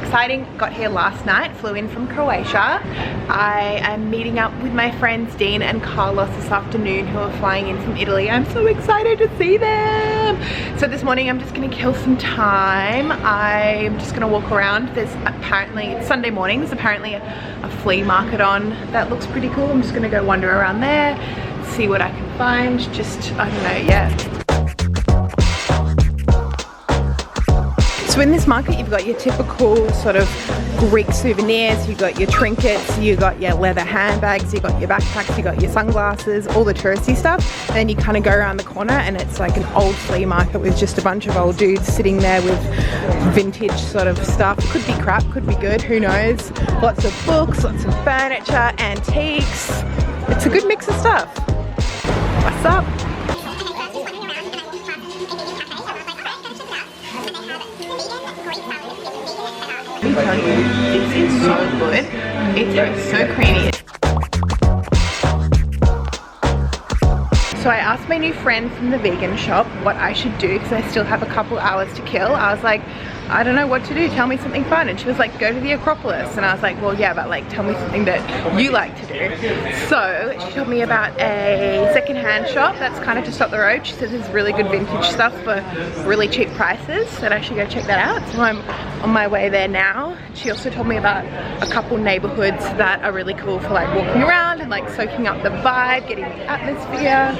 exciting. Got here last night, flew in from Croatia. I am meeting up with my friends Dean and Carlos this afternoon, who are flying in from Italy. I'm so excited to see them. So this morning I'm just gonna kill some time. I'm just gonna walk around. There's apparently, it's Sunday morning, there's apparently a flea market on that looks pretty cool. I'm just gonna go wander around there, see what I can find. Just, I don't know, yeah. So in this market you've got your typical sort of Greek souvenirs, you've got your trinkets, you've got your leather handbags, you've got your backpacks, you've got your sunglasses, all the touristy stuff. And then you kind of go around the corner and it's like an old flea market with just a bunch of old dudes sitting there with vintage sort of stuff. Could be crap, could be good, who knows. Lots of books, lots of furniture, antiques. It's a good mix of stuff. What's up? This is so good. It's so creamy. So I asked my new friend from the vegan shop what I should do because I still have a couple hours to kill. I was like, I don't know what to do, tell me something fun. And she was like, go to the Acropolis. And I was like, well yeah, but like tell me something that you like to do. So she told me about a secondhand shop that's kind of just up the road. She says there's really good vintage stuff for really cheap prices, that I should go check that out. So I'm on my way there now. She also told me about a couple neighborhoods that are really cool for like walking around and like soaking up the vibe, getting the atmosphere.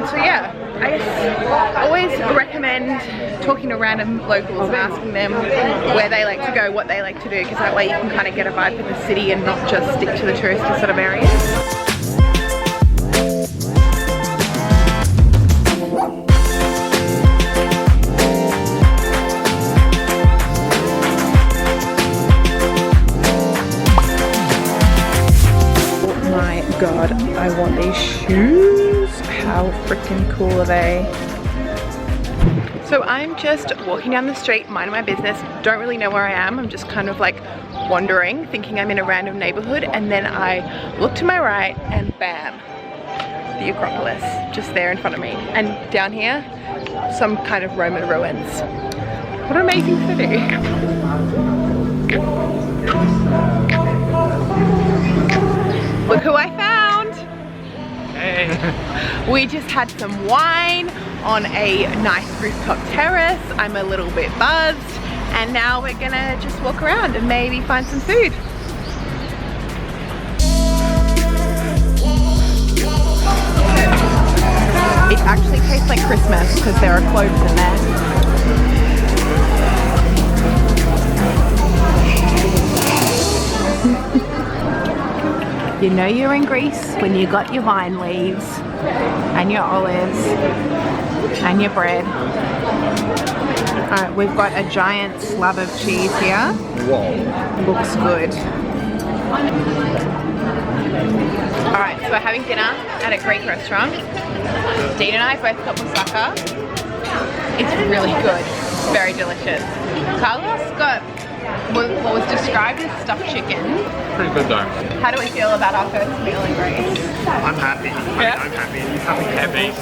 So yeah, I always recommend talking to random locals and asking them where they like to go, what they like to do, because that way you can kind of get a vibe for the city and not just stick to the touristy sort of areas. God, I want these shoes. How freaking cool are they? So I'm just walking down the street, minding my business, don't really know where I am. I'm just kind of like wandering, thinking I'm in a random neighborhood, and then I look to my right and bam, the Acropolis, just there in front of me. And down here, some kind of Roman ruins. What an amazing city. Look who I found! Hey. We just had some wine on a nice rooftop terrace. I'm a little bit buzzed, and now we're gonna just walk around and maybe find some food. It actually tastes like Christmas because there are cloves in there. You know you're in Greece when you got your vine leaves and your olives and your bread. Alright, we've got a giant slab of cheese here. Whoa. Looks good. Alright, so we're having dinner at a Greek restaurant. Dean and I both got moussaka. It's really good. It's very delicious. Carlos got what was described as stuffed chicken. Pretty good though. How do we feel about our first meal in Greece? I'm happy. Yeah? I'm happy.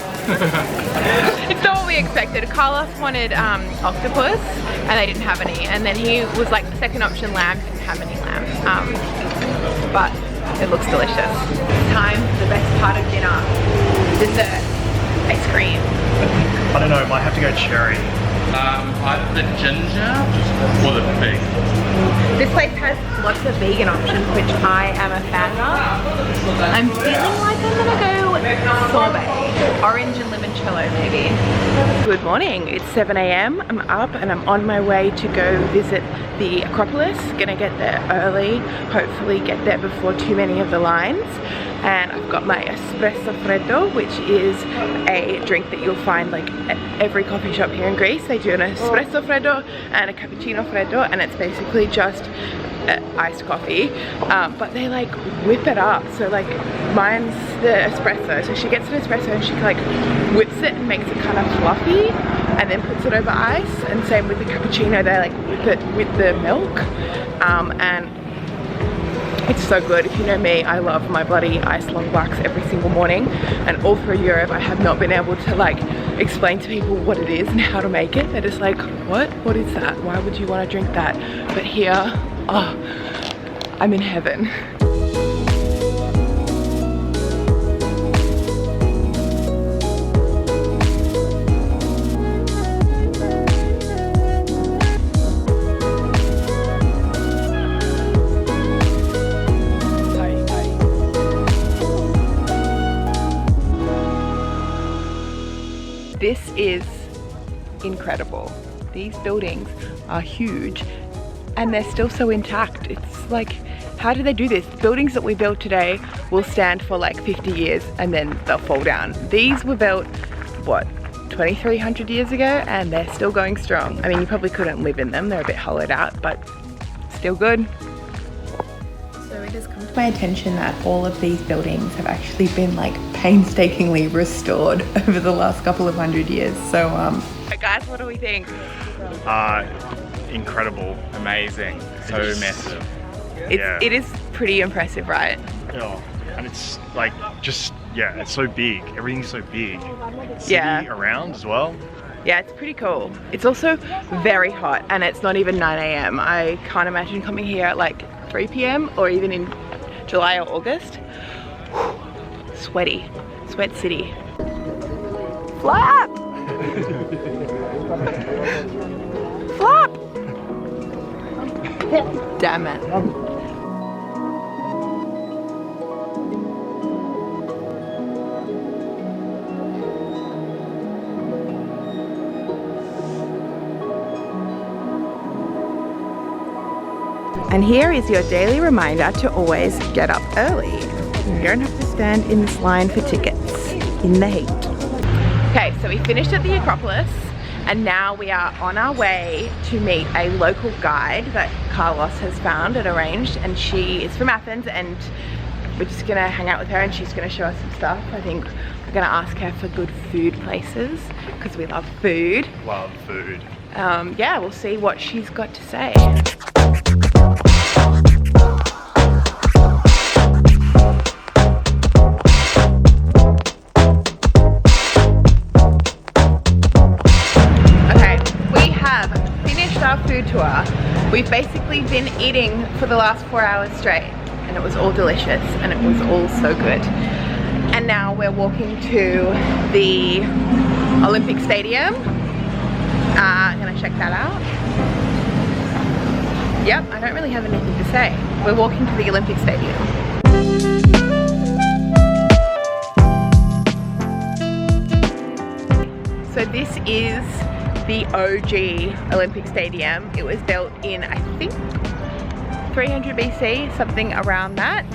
It's not what we expected. Carlos wanted octopus and they didn't have any. And then he was like, the second option, lamb, didn't have any lamb. But it looks delicious. Time for the best part of dinner. Dessert. Ice cream. I don't know, might have to go cherry. Either the ginger or the fig. This place has lots of vegan options, which I am a fan of. I'm feeling like I'm gonna go sorbet. Orange and limoncello maybe. Good morning, it's 7 AM. I'm up and I'm on my way to go visit the Acropolis. Gonna get there early, hopefully get there before too many of the lines. And I've got my espresso freddo, which is a drink that you'll find like at every coffee shop here in Greece. They do an espresso freddo and a cappuccino freddo, and it's basically just iced coffee, but they like whip it up. So like mine's the espresso, so she gets an espresso and she like whips it and makes it kind of fluffy and then puts it over ice. And same with the cappuccino, they like whip it with the milk, and it's so good. If you know me, I love my bloody iced long blacks every single morning, and all through Europe I have not been able to like explain to people what it is and how to make it. They're just like, what? What is that? Why would you want to drink that? But here, oh, I'm in heaven. This is incredible. These buildings are huge and they're still so intact. It's like, how do they do this? The buildings that we built today will stand for like 50 years and then they'll fall down. These were built, what, 2,300 years ago, and they're still going strong. I mean, you probably couldn't live in them. They're a bit hollowed out, but still good. So it has come to my attention that all of these buildings have actually been like painstakingly restored over the last couple of hundred years. So guys, what do we think? Incredible, amazing, so massive. It is pretty impressive, right? Yeah, and it's like just, yeah, it's so big. Everything's so big. City around as well. Yeah, it's pretty cool. It's also very hot and it's not even 9 AM. I can't imagine coming here at like 3 PM or even in July or August. Sweaty, sweat city. Flap! Flap! Damn it. And here is your daily reminder to always get up early. You don't have to stand in this line for tickets in the heat. Okay, so we finished at the Acropolis and now we are on our way to meet a local guide that Carlos has found and arranged, and she is from Athens and we're just gonna hang out with her and she's gonna show us some stuff. I think we're gonna ask her for good food places because we love food. Love food. Yeah, we'll see what she's got to say. Our food tour. We've basically been eating for the last 4 hours straight and it was all delicious and it was all so good. And now we're walking to the Olympic Stadium. I'm gonna check that out. Yep, I don't really have anything to say. We're walking to the Olympic Stadium. So this is the OG Olympic Stadium. It was built in, I think, 300 BC, something around that,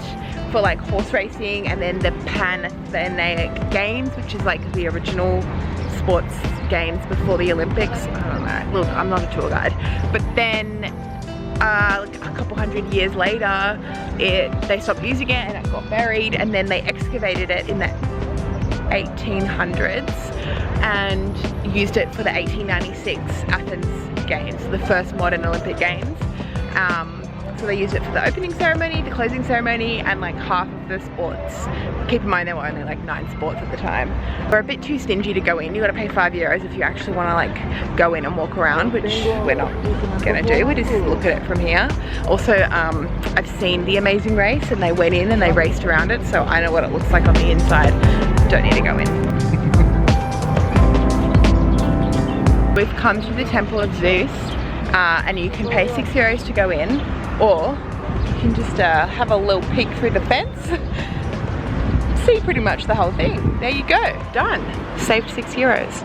for like horse racing, and then the Pan-Athenaic Games, which is like the original sports games before the Olympics. I don't know, look, I'm not a tour guide. But then like a couple hundred years later, they stopped using it and it got buried, and then they excavated it in the 1800s and used it for the 1896 Athens Games, the first modern Olympic Games. So they used it for the opening ceremony, the closing ceremony, and like half of the sports. Keep in mind there were only like 9 sports at the time. We're a bit too stingy to go in. You gotta pay €5 if you actually wanna like go in and walk around, which we're not gonna do. We just look at it from here. Also, I've seen The Amazing Race and they went in and they raced around it, so I know what it looks like on the inside. Don't need to go in. We've come to the Temple of Zeus, and you can pay €6 to go in, or you can just have a little peek through the fence, see pretty much the whole thing. There you go, done. Saved €6.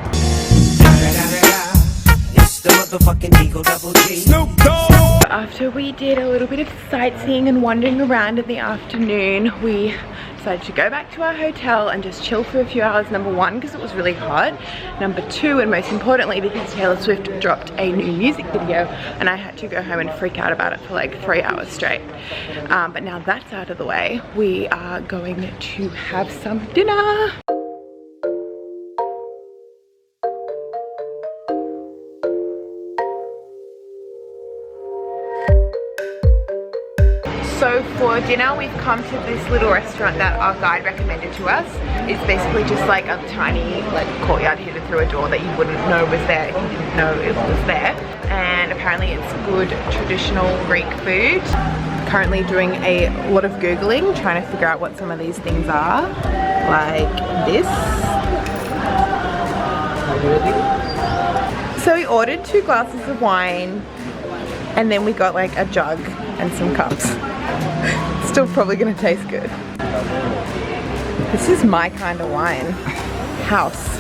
It's the motherfucking Eagle Double G. Snoop Dogg. After we did a little bit of sightseeing and wandering around in the afternoon, we decided to go back to our hotel and just chill for a few hours. Number one, because it was really hot. Number two, and most importantly, because Taylor Swift dropped a new music video and I had to go home and freak out about it for like 3 hours straight. But now that's out of the way, we are going to have some dinner. So for dinner, we've come to this little restaurant that our guide recommended to us. It's basically just like a tiny like courtyard hidden through a door that you wouldn't know was there if you didn't know it was there. And apparently it's good traditional Greek food. Currently doing a lot of Googling, trying to figure out what some of these things are. Like this. So we ordered 2 glasses of wine and then we got like a jug and some cups. Still probably gonna taste good. This is my kind of wine. House.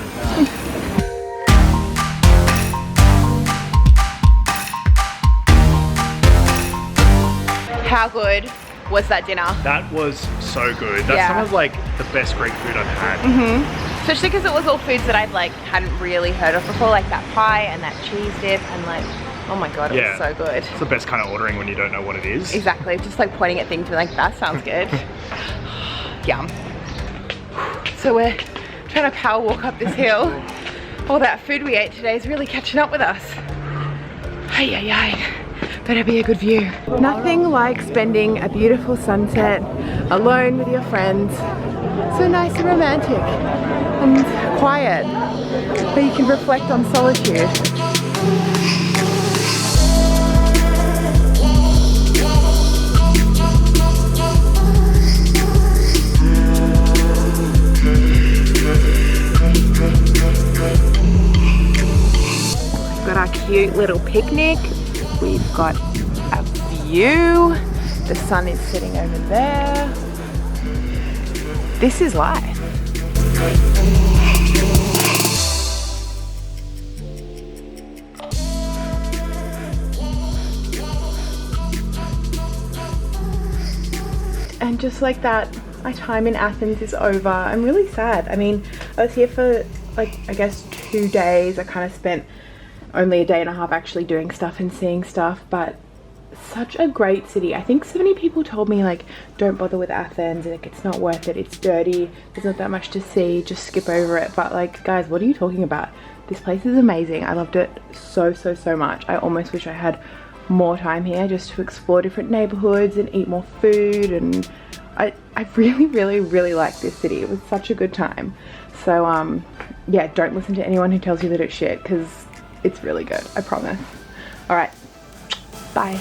How good was that dinner? That was so good. That's some of like the best Greek food I've had. Especially because it was all foods that I'd like hadn't really heard of before, like that pie and that cheese dip and like, oh my god, it was so good. It's the best kind of ordering when you don't know what it is. Exactly, just like pointing at things and like, that sounds good. Yum. So we're trying to power walk up this hill. All that food we ate today is really catching up with us. Ay, ay, ay. Better be a good view. Nothing like spending a beautiful sunset alone with your friends. So nice and romantic and quiet, but you can reflect on solitude. We've got our cute little picnic. We've got a view. The sun is setting over there. This is life. And just like that, my time in Athens is over. I'm really sad. I mean, I was here for like, I guess 2 days. I kind of spent only a day and a half actually doing stuff and seeing stuff, but such a great city. I think so many people told me like, don't bother with Athens, like it's not worth it, it's dirty, there's not that much to see, just skip over it. But like, guys, what are you talking about? This place is amazing. I loved it so much. I almost wish I had more time here just to explore different neighborhoods and eat more food, and I really like this city. It was such a good time. So yeah, don't listen to anyone who tells you that it's shit, because it's really good, I promise. All right, bye.